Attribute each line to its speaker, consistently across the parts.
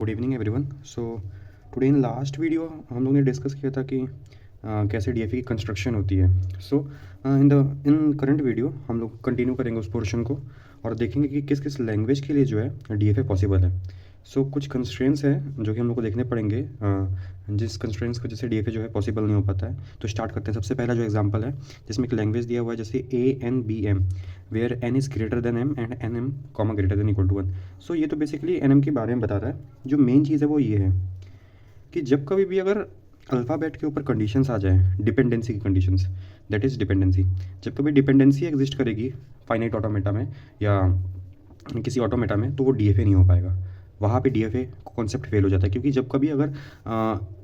Speaker 1: Good evening everyone. So today in last video हम लोग ने डिस्कस किया था कि कैसे डीएफए की कंस्ट्रक्शन होती है। सो इन करंट वीडियो हम लोग कंटिन्यू करेंगे उस पोर्शन को और देखेंगे कि किस किस लैंग्वेज के लिए जो है डीएफए पॉसिबल है। सो कुछ कंस्ट्रेंट्स हैं जो कि हम लोग को देखने पड़ेंगे, जिस कंस्ट्रेंट्स की वजह से डीएफए जो है पॉसिबल नहीं हो पाता है। तो स्टार्ट करते हैं। सबसे पहला जो एग्जांपल है जिसमें एक लैंग्वेज दिया हुआ है जैसे ANBM, where n is greater than m and nm comma greater than equal to 1। So ये तो बेसिकली nm के बारे में बता रहा है। जो मेन चीज़ है वो ये है कि जब कभी भी अगर अल्फ़ाबेट के ऊपर कंडीशंस आ जाए, डिपेंडेंसी की कंडीशंस, दैट इज़ डिपेंडेंसी। जब कभी डिपेंडेंसी एग्जिस्ट करेगी फाइनाइट ऑटोमेटा में या किसी ऑटोमेटा में, तो वो डीएफए नहीं हो पाएगा। वहाँ पे डीएफए कॉन्सेप्ट फेल हो जाता है, क्योंकि जब कभी अगर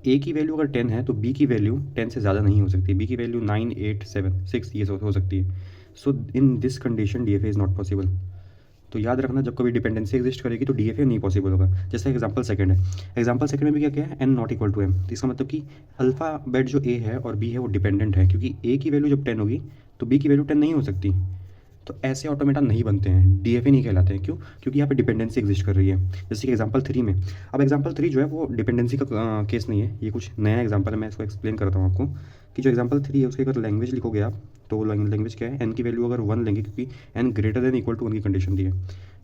Speaker 1: ए की वैल्यू अगर 10 है तो बी की वैल्यू 10 से ज़्यादा नहीं हो सकती। बी की वैल्यू 9, 8, 7, 6 ये हो सकती है। So in this condition DFA is not possible. तो याद रखना, जब कभी डिपेंडेंसी एग्जिस्ट करेगी तो डीएफए नहीं पॉसिबल होगा। जैसे एग्जांपल सेकंड है। एग्जांपल सेकंड में भी क्या क्या है, N not equal to M. तो इसका मतलब कि अल्फ़ाबेट जो ए है और बी है वो डिपेंडेंट है, क्योंकि ए की वैल्यू जब 10 होगी तो बी की वैल्यू 10 नहीं हो सकती। तो ऐसे ऑटोमेटा नहीं बनते हैं, डीएफए नहीं कहलाते हैं। क्यों? क्योंकि यहाँ पे डिपेंडेंसी एग्जिस्ट कर रही है। जैसे कि एग्जांपल 3 में। अब एग्जांपल 3 जो है वो डिपेंडेंसी का केस नहीं है, ये कुछ नया एग्जांपल है। मैं इसको एक्सप्लेन करता हूँ आपको कि जो एग्जांपल 3 है उसके अगर लैंग्वेज लिखोगे आप, तो लैंग्वेज क्या है, एन की वैल्यू अगर 1 लेंगे, क्योंकि N greater than equal to 1 की कंडीशन दी है।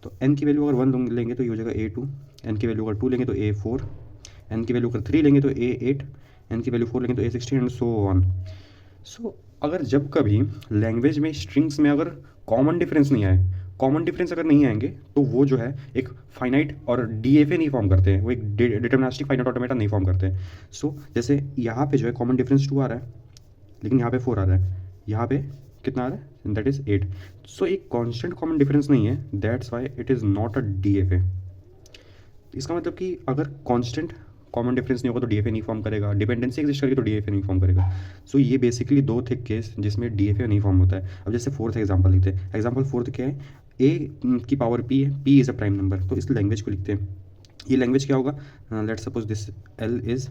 Speaker 1: तो एन की वैल्यू अगर 1 लेंगे तो ये हो जाएगा A2, एन की वैल्यू अगर 2 लेंगे तो A4, एन की वैल्यू अगर 3 लेंगे तो A8, एन की वैल्यू 4 लेंगे तो A16 एंड सो ऑन। सो अगर जब कभी लैंग्वेज में स्ट्रिंग्स में अगर कॉमन डिफरेंस नहीं आए, कॉमन डिफरेंस अगर नहीं आएंगे, तो वो जो है एक फाइनाइट और डीएफए नहीं फॉर्म करते हैं, वो एक डिटर्मिनिस्टिक फाइनाइट ऑटोमेटा नहीं फॉर्म करते हैं। सो जैसे यहाँ पे जो है कॉमन डिफरेंस 2 आ रहा है, लेकिन यहाँ पे 4 आ रहा है, यहाँ पे कितना आ रहा है, दैट इज़ 8। सो एक कांस्टेंट कॉमन डिफरेंस नहीं है, that's why it is not a DFA. इसका मतलब कि अगर कांस्टेंट कॉमन डिफरेंस नहीं होगा तो डीएफए नहीं फॉर्म करेगा, डिपेंडेंसी एग्जिस्ट करेगी तो डीएफए नहीं फॉर्म करेगा। सो ये बेसिकली दो थे केस जिसमें डीएफए नहीं फॉर्म होता है। अब जैसे फोर्थ एग्जांपल लिखते हैं। एग्जांपल फोर्थ क्या है, ए की पावर पी है, P is a prime number. तो इस लैंग्वेज को लिखते हैं। ये लैंग्वेज क्या होगा, let suppose this L is,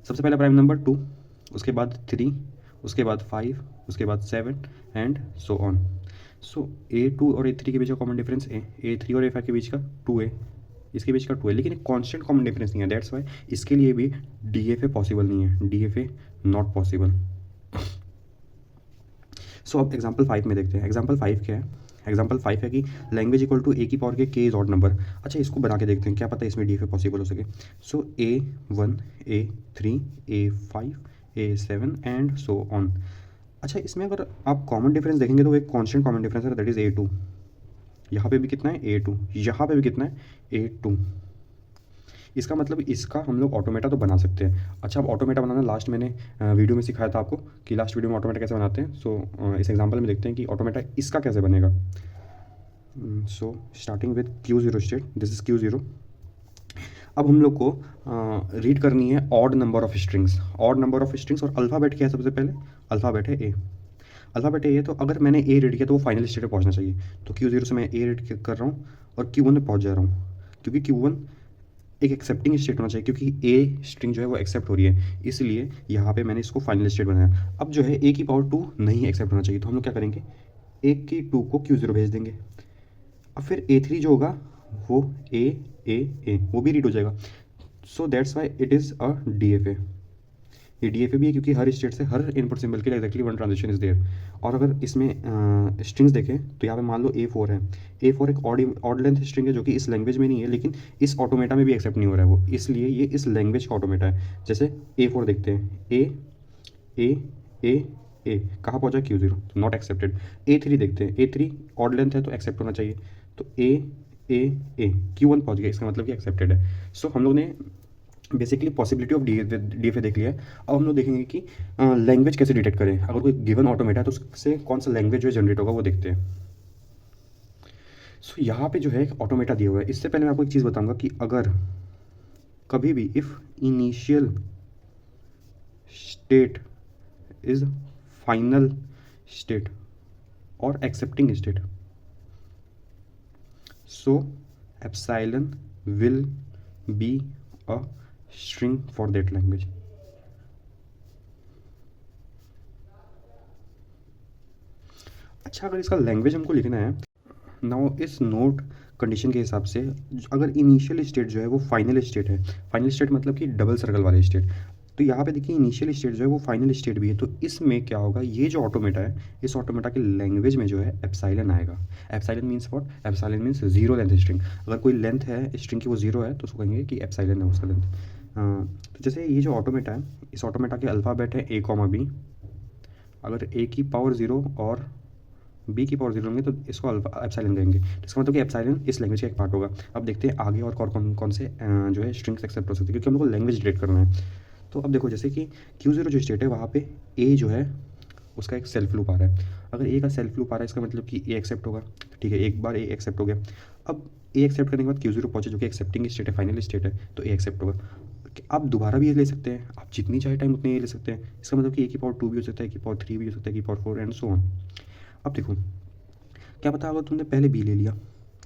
Speaker 1: सबसे पहला प्राइम नंबर 2, उसके बाद 3, उसके बाद 5, उसके बाद 7 and so on. So A2 और A3 के बीच का कॉमन डिफरेंस A3 और A5 के बीच का 2 इसके बीच का 2 है, लेकिन एक कांस्टेंट कॉमन डिफरेंस नहीं है। दैट्स वाई इसके लिए भी डीएफए पॉसिबल नहीं है, डीएफए नॉट पॉसिबल। सो अब एग्जांपल 5 में देखते हैं। एग्जांपल 5 क्या है, एग्जांपल 5 है कि लैंग्वेज इक्वल टू ए की पावर के इज ऑड नंबर। अच्छा, इसको बना के देखते हैं, क्या पता इसमें डीएफए पॉसिबल हो सके। सो A1, A3, A5, A7 and so on. अच्छा, इसमें अगर आप कॉमन डिफरेंस देखेंगे तो एक कांस्टेंट कॉमन डिफरेंस है, दैट इज़ A2। यहाँ पे भी कितना है, A2। यहाँ पे भी कितना है, A2। इसका मतलब इसका हम लोग ऑटोमेटा तो बना सकते हैं। अच्छा, अब ऑटोमेटा बनाना लास्ट मैंने वीडियो में सिखाया था आपको कि लास्ट वीडियो में ऑटोमेटा कैसे बनाते हैं। सो इस एग्जांपल में देखते हैं कि ऑटोमेटा इसका कैसे बनेगा। So starting with Q0 state, this is Q0। अब हम लोग को रीड करनी है odd number of strings, odd number of strings. और अल्फ़ाबेट क्या है, सबसे पहले अल्फ़ाबेट है ए। अल्फ़ाबेट ए है, तो अगर मैंने ए रीड किया तो वो फाइनल स्टेट पे पहुंचना चाहिए। तो Q0 से मैं ए रीड कर रहा हूँ और Q1 में पहुंच जा रहा हूँ, क्योंकि Q1 एक एक्सेप्टिंग स्टेट होना चाहिए, क्योंकि ए स्ट्रिंग जो है वो एक्सेप्ट हो रही है, इसलिए यहाँ पे मैंने इसको फाइनल स्टेट बनाया। अब जो है ए की पावर 2 नहीं एक्सेप्ट होना चाहिए, तो हम लोग क्या करेंगे, ए की 2 को Q0 भेज देंगे। अब फिर A3 जो होगा वो ए वो भी रीड हो जाएगा। So that's why it is a DFA. ये डीएफए भी है क्योंकि हर स्टेट से हर इनपुट सिंबल के लिए exactly one transition is there. और अगर इसमें स्ट्रिंग्स देखें तो यहाँ पे मान लो A4 है। A4 एक ऑड लेंथ स्ट्रिंग है जो कि इस लैंग्वेज में नहीं है, लेकिन इस ऑटोमेटा में भी एक्सेप्ट नहीं हो रहा है वो, इसलिए ये इस लैंग्वेज का ऑटोमेटा है। जैसे A4 देखते हैं, ए ए ए कहाँ पहुँचा, Q0, नॉट एक्सेप्टेड। A3 देखते हैं, A3 ऑड लेंथ है तो एक्सेप्ट होना चाहिए। तो ए Q1 पहुँच गया, इसका मतलब कि एक्सेप्टेड है। सो हम लोग ने बेसिकली पॉसिबिलिटी ऑफ डीएफए देख लिया है। अब हम लोग देखेंगे कि लैंग्वेज कैसे डिटेक्ट करें। अगर कोई गिवन ऑटोमेटा है तो उससे कौन सा लैंग्वेज जो जनरेट होगा वो देखते हैं। सो यहाँ पे जो है एक ऑटोमेटा दिया हुआ है। इससे पहले मैं आपको एक चीज़ बताऊंगा कि अगर कभी भी if initial state is final state और accepting state, so epsilon will be a string for that language. अच्छा, अगर इसका लैंग्वेज हमको लिखना है, नाउ इस नोट कंडीशन के हिसाब से अगर इनिशियल स्टेट जो है वो फाइनल स्टेट है, फाइनल स्टेट मतलब कि डबल सर्कल वाले स्टेट, तो यहाँ पे देखिए इनिशियल स्टेट जो है वो फाइनल स्टेट भी है, तो इसमें क्या होगा, ये जो ऑटोमेटा है, इस ऑटोमेटा के लैंग्वेज में जो है एप्सिलॉन आएगा। Epsilon means what? Epsilon means zero length string. अगर कोई लेंथ है स्ट्रिंग की वो जीरो है तो उसको कहेंगे कि एप्सिलॉन है उसका लेंथ। तो जैसे ये जो ऑटोमेटा है, इस ऑटोमेटा के अल्फ़ाबेट है A, B। अगर A की पावर 0 और B की पावर 0 होंगे तो इसको अल्फा एप्सिलॉन कहेंगे। तो इसका मतलब कि एप्सिलॉन इस लैंग्वेज का एक पार्ट होगा। अब देखते हैं आगे और कौन कौन से जो है स्ट्रिंग्स एक्सेप्ट हो सकते हैं, क्योंकि हम लोग को लैंग्वेज डिटेक्ट करना है। तो अब देखो जैसे कि Q0 जो स्टेट है वहाँ पे A जो है उसका एक सेल्फ लूप आ रहा है। अगर A का सेल्फ लूप आ रहा है इसका मतलब कि A एक्सेप्ट होगा। ठीक है, एक बार A एक्सेप्ट हो गया। अब A एक्सेप्ट करने के बाद Q0 पहुँचे जो कि एक्सेप्टिंग स्टेट है, फाइनल स्टेट है, तो A एक्सेप्ट होगा। आप दोबारा भी ये ले सकते हैं, आप जितनी चाहे टाइम उतनी ये ले सकते हैं। इसका मतलब कि A की पावर 2 भी हो सकता है, A की पावर 3 भी हो सकता है, A की पावर 4 एंड सो ऑन। अब देखो क्या पता अगर तुमने पहले बी ले लिया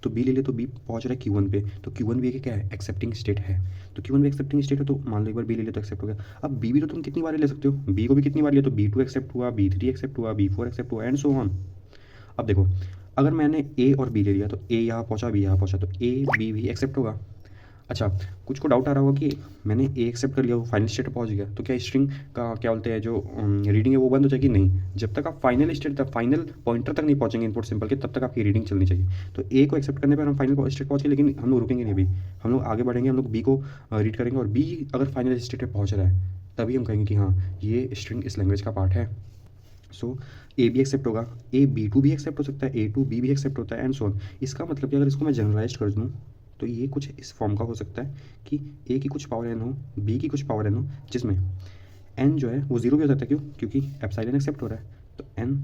Speaker 1: तो बी ले लिया तो बी पहुंच रहा है Q1 पे, तो Q1 भी क्या है? एक्सेप्टिंग स्टेट है। तो Q1 भी एक्सेप्टिंग स्टेट है, तो मान लो एक बार बी ले लिया तो एक्सेप्ट हो गया। अब बी भी तो तुम कितनी बार ले सकते हो, बी को भी कितनी बार लिया तो B2 एक्सेप्ट हुआ, B3 एक्सेप्ट हुआ, B4 एक्सेप्ट हुआ एंड सो ऑन। अब देखो अगर मैंने ए और बी ले लिया तो ए यहाँ पहुँचा, बी यहाँ पहुँचा, तो ए बी भी एक्सेप्ट होगा। अच्छा, कुछ को डाउट आ रहा होगा कि मैंने ए एक्सेप्ट कर लिया, वो फाइनल स्टेट पहुंच गया, तो क्या स्ट्रिंग का क्या बोलते हैं जो रीडिंग है वो बंद हो जाएगी? नहीं, जब तक आप फाइनल स्टेट तक, फाइनल पॉइंटर तक नहीं पहुंचेंगे इनपुट सिंबल के, तब तक आपकी रीडिंग चलनी चाहिए। तो ए को एक्सेप्ट करने पर हम फाइनल स्टेट पहुँच गए, लेकिन हम लोग रुकेंगे नहीं अभी, हम लोग आगे बढ़ेंगे, हम लोग बी को रीड करेंगे, और बी अगर फाइनल स्टेट पे पहुँच रहा है तभी हम कहेंगे कि हाँ ये स्ट्रिंग इस लैंग्वेज का पार्ट है। सो ए भी एक्सेप्ट होगा, B2 भी एक्सेप्ट हो सकता है, A2B भी एक्सेप्ट होता है एंड सो ऑन। इसका मतलब कि अगर इसको मैं जनरलाइज कर दूँ तो ये कुछ इस फॉर्म का हो सकता है कि A की कुछ पावर n हो, B की कुछ पावर n हो, जिसमें n जो है वो जीरो भी हो सकता है। क्यों? क्योंकि एप्सिलॉन एक्सेप्ट हो रहा है, तो n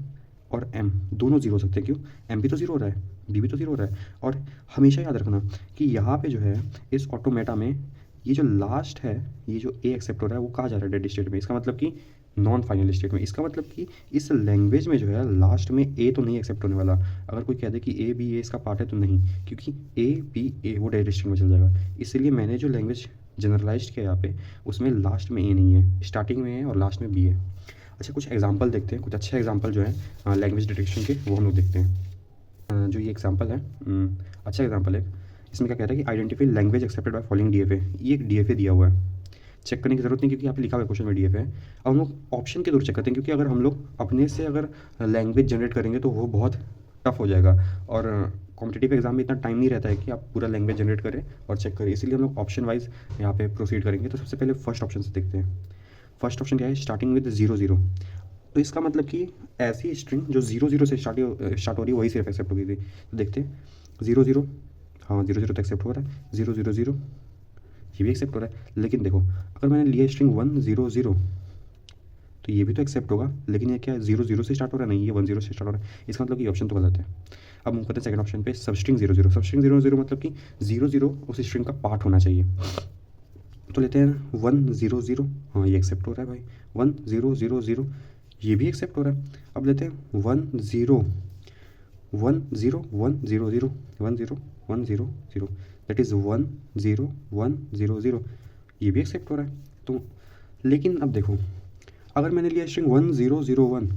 Speaker 1: और m दोनों जीरो हो सकते हैं। क्यों? m भी तो जीरो हो रहा है, b भी तो जीरो हो रहा है। और हमेशा याद रखना कि यहाँ पे जो है इस ऑटोमेटा में ये जो लास्ट है, ये जो A एक्सेप्ट हो रहा है वो कहाँ जा रहा है? डेड स्टेट में। इसका मतलब कि नॉन फाइनल स्टेट में। इसका मतलब कि इस लैंग्वेज में जो है लास्ट में ए तो नहीं एक्सेप्ट होने वाला। अगर कोई कह दे कि ए बी ए इसका पार्ट है तो नहीं, क्योंकि ए बी ए वो डेड स्टेट में चल जाएगा। इसलिए मैंने जो लैंग्वेज जनरलाइज किया यहाँ पे उसमें लास्ट में ए नहीं है, स्टार्टिंग में है और लास्ट में बी है। अच्छा, कुछ एग्जाम्पल देखते हैं, कुछ अच्छे एग्जाम्पल जो है लैंग्वेज डिटेक्शन के, वो हम लोग देखते हैं। जो ये एग्जाम्पल है अच्छा एग्जाम्पल है। इसमें क्या कहता है कि identify language accepted by following DFA। ये एक DFA दिया हुआ है, चेक करने की जरूरत नहीं क्योंकि यहाँ पे लिखा हुआ है क्वेश्चन में DFA है। अब हम लोग ऑप्शन के थ्रू चेक करते हैं, क्योंकि अगर हम लोग अपने से अगर लैंग्वेज जनरेट करेंगे तो वो बहुत टफ हो जाएगा, और कॉम्पिटिटिव एग्जाम में इतना टाइम नहीं रहता है कि आप पूरा लैंग्वेज जनरेट करें और चेक करें, इसलिए हम लोग ऑप्शन वाइज यहाँ पे प्रोसीड करेंगे। तो सबसे पहले फर्स्ट ऑप्शन से देखते हैं। फर्स्ट ऑप्शन क्या है? Starting with 0 0। तो इसका मतलब कि ऐसी स्ट्रिंग जो 0 0 से स्टार्ट हो रही है वही सिर्फ एक्सेप्ट होगी थी। तो देखते हैं 0 0, हाँ 0 0 तो एक्सेप्ट हो रहा है, 0 0 0 ये भी एक्सेप्ट हो रहा है। लेकिन देखो अगर मैंने लिया स्ट्रिंग 1 0 0 तो ये भी तो एक्सेप्ट होगा, लेकिन ये क्या है? 0 0 से स्टार्ट हो रहा है, नहीं ये 1 0 से स्टार्ट हो रहा है। इसका मतलब कि ऑप्शन तो गलत है। अब हम करते हैं सेकंड ऑप्शन पे, सब स्ट्रिंग 0 0। सब स्ट्रिंग 0 0 मतलब कि 0 0 उस स्ट्रिंग का पार्ट होना चाहिए। तो लेते हैं 1 0 0, हाँ ये एक्सेप्ट हो रहा है भाई। 1 0 0 0 ये भी एक्सेप्ट हो रहा है। अब लेते हैं 1 0 1 0 1 0 0 1 0 1 0 0, दैट इज़ 1 0 1 0 0, ये भी एक्सेप्ट हो रहा है। तो लेकिन अब देखो अगर मैंने लिया स्ट्रिंग 1 0 0 1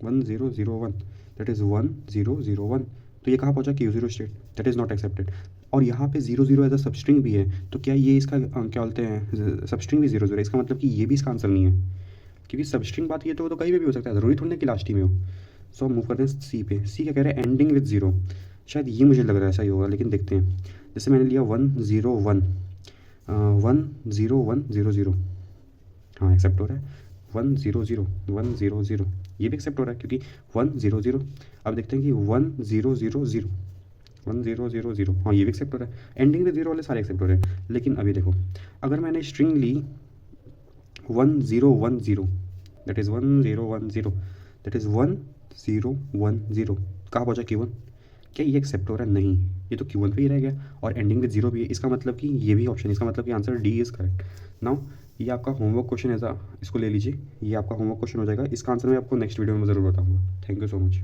Speaker 1: 1 0 0 1, दैट इज़ 1 0 0 1, तो ये कहाँ पहुँचा? Q0 state, that is not accepted. और यहाँ पे 0 0 एज अ सबस्ट्रिंग भी है, तो क्या ये इसका क्या बोलते हैं सबस्ट्रिंग भी 0 0 है? इसका मतलब कि ये भी इसका आंसर नहीं है, क्योंकि सबस्ट्रिंग बात ये तो वो तो कहीं भी हो सकता है, ज़रूरी थोड़ी ना कि लास्ट ही में हो। सो हम मूव करते हैं सी पे। सी क्या कह रहे हैं? Ending with 0। शायद ये मुझे लग रहा है ऐसा ही होगा, लेकिन देखते हैं। जैसे मैंने लिया 1 0 1 1 0 1 0 0, हाँ एक्सेप्ट हो रहा है। 1 0 0 1 0 0 ये भी एक्सेप्ट हो रहा है क्योंकि 1 0 0। अब देखते हैं कि 1 0 0 0 1 0 0 0, हाँ ये भी एक्सेप्ट हो रहा है। एंडिंग विद 0 वाले सारे एक्सेप्ट हो रहे हैं। लेकिन अभी देखो अगर मैंने स्ट्रिंग ली 1 0 1 0, दैट इज़ 1 0 1 0, दैट इज़ 1 0 1 0, कहाँ पहुँचा? Q1। क्या ये एक्सेप्ट हो रहा है? नहीं, ये तो Q1 पे ही रह गया, और एंडिंग विद 0 भी है। इसका मतलब कि ये भी ऑप्शन, इसका मतलब कि answer D is correct. Now ये आपका होमवर्क क्वेश्चन है, इसको ले लीजिए, ये आपका होमवर्क क्वेश्चन हो जाएगा। इसका आंसर मैं आपको नेक्स्ट वीडियो में ज़रूर बताऊँगा। Thank you so much.